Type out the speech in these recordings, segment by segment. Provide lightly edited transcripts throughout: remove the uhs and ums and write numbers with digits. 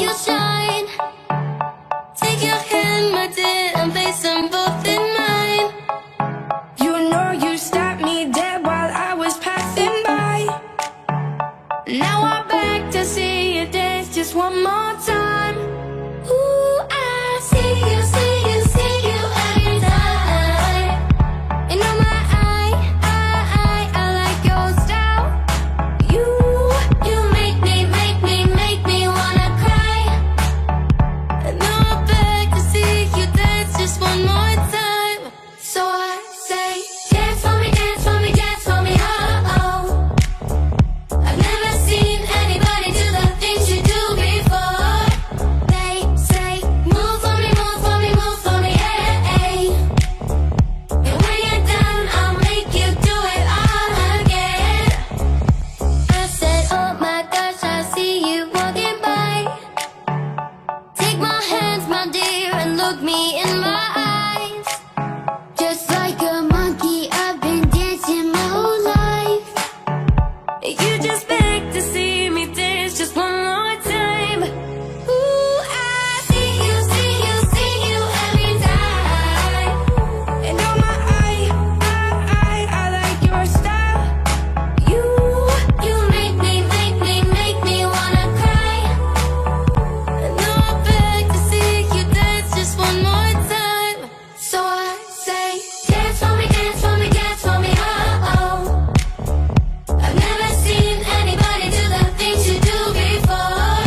you shine. Take your hand, my dear, and place them both in mine. You know you stopped me dead while I was passing by. Now I'm back to see you dance just one more time. Ooh, I see you, see you, see you every time. And on my I like your style. You make me wanna cry. And now I'm back to see you dance just one more time. So I say, dance for me, dance for me, dance for me, oh oh. I've never seen anybody do the things you do before. They say, move for me, move for me, move for me, hey, hey. And when you're done, I'll make you do it all again. I said, oh my gosh, I see you walking by. Take my hands, my dear, and look me in my eyes. Just like a monkey, I've been dancing my whole life. You just beg to see me dance just one more time. Ooh, I see you, see you, see you every time. And on my I like your style. You make me wanna cry. And now I'm back to see you dance just one more time. So I say, dance for me, dance for me, dance for me, oh oh. I've never seen anybody do the things you do before.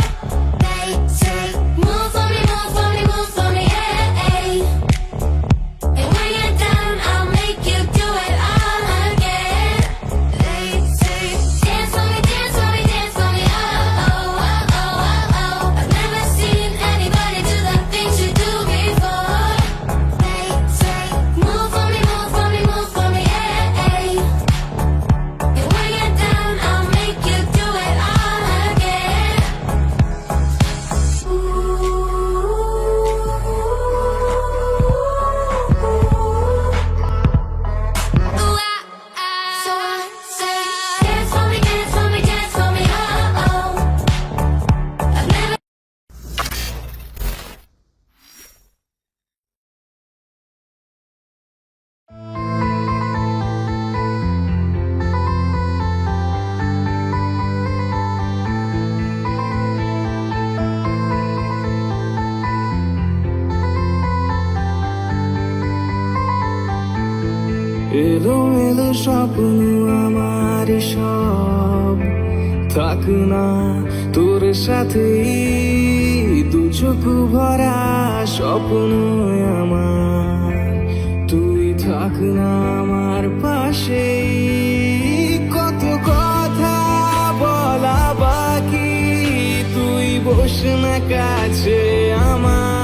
They say, move for me, move for me, move for me, hey, hey. And when you're done, I'll make you do it all again. They say, dance for me, dance for me, dance for me, oh oh, oh oh, oh oh. I've never seen anybody do the things you do before. They say, move for me, move for me, move for me, hey, hey. And when you're done, I'll make you do it all again. So I say, dance for me, dance for me, dance for me, oh oh. I've never. এলোমেলো স্বপ্ন আমার সব থাক না তোর সাথেই, দু চোখ ভরা স্বপ্ন আমার, তুই থাক না আমার পাশেই। কত কথা বলা বাকি, তুই বস না কাছে আমার।